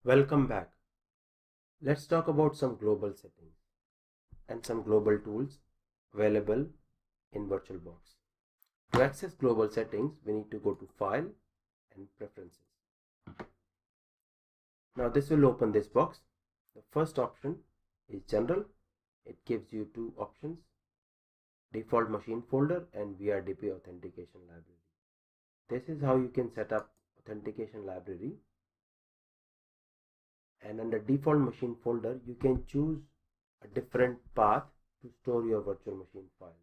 Welcome back. Let's talk about some global settings and some global tools available in VirtualBox. To access global settings, we need to go to File and Preferences. Now this will open this box. The first option is General. It gives you two options, Default Machine Folder and VRDP Authentication Library. This is how you can set up Authentication Library. And under default machine folder, you can choose a different path to store your virtual machine files.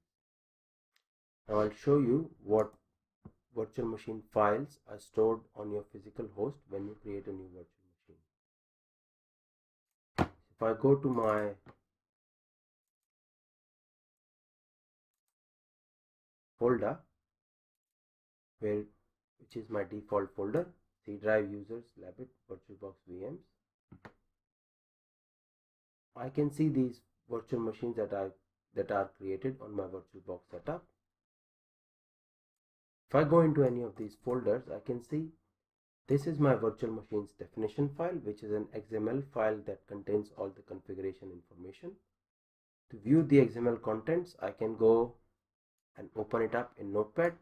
Now I'll show you what virtual machine files are stored on your physical host when you create a new virtual machine. If I go to my folder, which is my default folder, C drive users, Labit, VirtualBox VMs, I can see these virtual machines that are created on my VirtualBox setup. If I go into any of these folders, I can see this is my virtual machine's definition file, which is an XML file that contains all the configuration information. To view the XML contents, I can go and open it up in Notepad,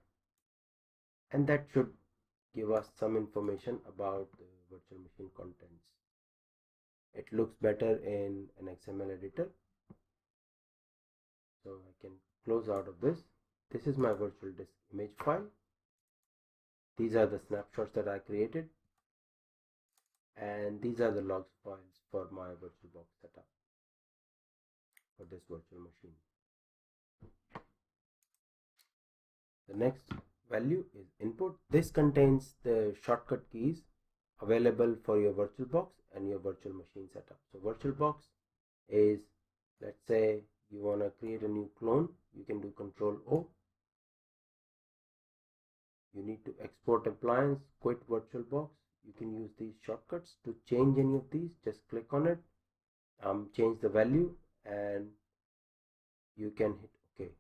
and that should give us some information about the virtual machine contents. It looks better in an XML editor, so I can close out of this. This is my virtual disk image file. These are the snapshots that I created, and these are the logs files for my VirtualBox setup for this virtual machine. The next value is input. This contains the shortcut keys available for your VirtualBox and your virtual machine setup. So VirtualBox is, let's say you want to create a new clone, you can do Control O. You need to export appliance, quit VirtualBox. You can use these shortcuts to change any of these. Just click on it, change the value, and you can hit OK.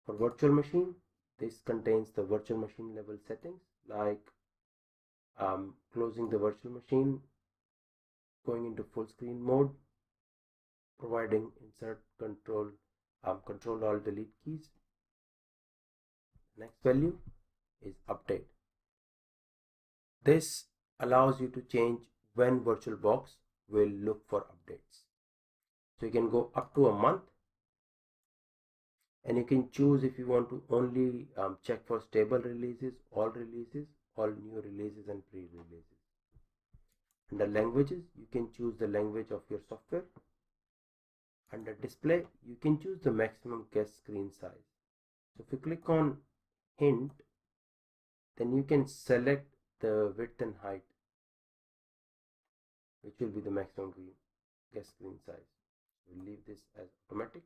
For virtual machine, this contains the virtual machine level settings like closing the virtual machine, going into full screen mode, providing insert control alt delete keys. Next value is update. This allows you to change when VirtualBox will look for updates. So you can go up to a month, and you can choose if you want to only check for stable releases, all new releases, and pre-releases. Under languages, you can choose the language of your software. Under display, you can choose the maximum guest screen size. So if you click on hint, then you can select the width and height, which will be the maximum guest screen size. We'll leave this as automatic.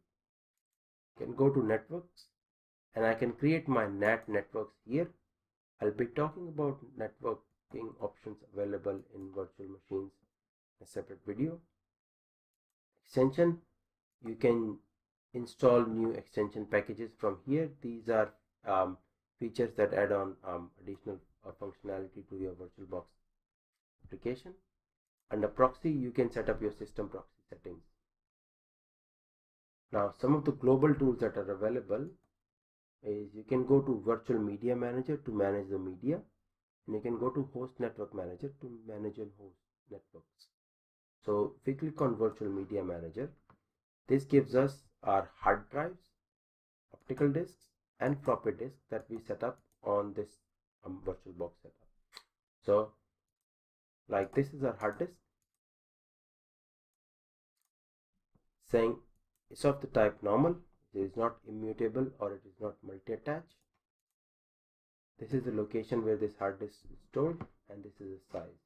You can go to networks, and I can create my NAT networks here. I'll be talking about networking options available in virtual machines in a separate video. Extension, you can install new extension packages from here. These are features that add on additional functionality to your VirtualBox application. Under proxy, you can set up your system proxy settings. Now, some of the global tools that are available is you can go to Virtual Media Manager to manage the media, and you can go to Host Network Manager to manage your host networks. So if we click on Virtual Media Manager, this gives us our hard drives, optical disks, and floppy disks that we set up on this VirtualBox setup. So like this is our hard disk, saying it's of the type normal, it is not immutable, or it is not multi-attached. This is the location where this hard disk is stored, and this is the size.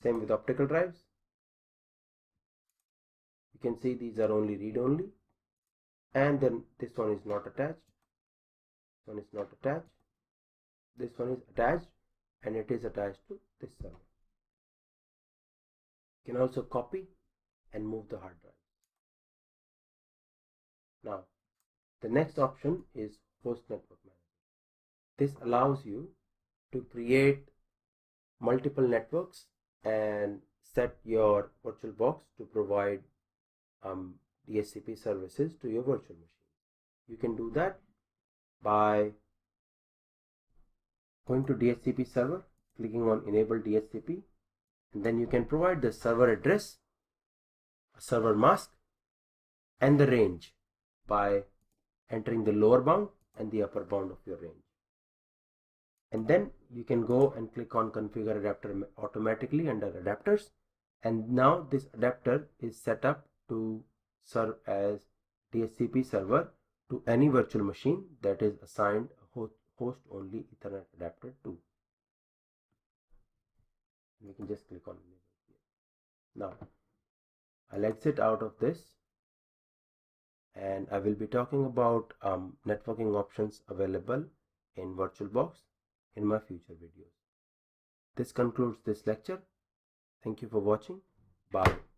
Same with optical drives. You can see these are only read-only, and then this one is not attached, this one is not attached, this one is attached, and it is attached to this server. You can also copy and move the hard drive. Now, the next option is Host Network Manager. This allows you to create multiple networks and set your VirtualBox to provide DHCP services to your virtual machine. You can do that by going to DHCP server, clicking on enable DHCP, and then you can provide the server address, server mask, and the range by entering the lower bound and the upper bound of your range. And then you can go and click on configure adapter automatically under adapters, and now this adapter is set up to serve as DHCP server to any virtual machine that is assigned a host only Ethernet adapter to. We can just click on enable here. Now I'll exit out of this, and I will be talking about networking options available in VirtualBox in my future videos. This concludes this lecture. Thank you for watching. Bye.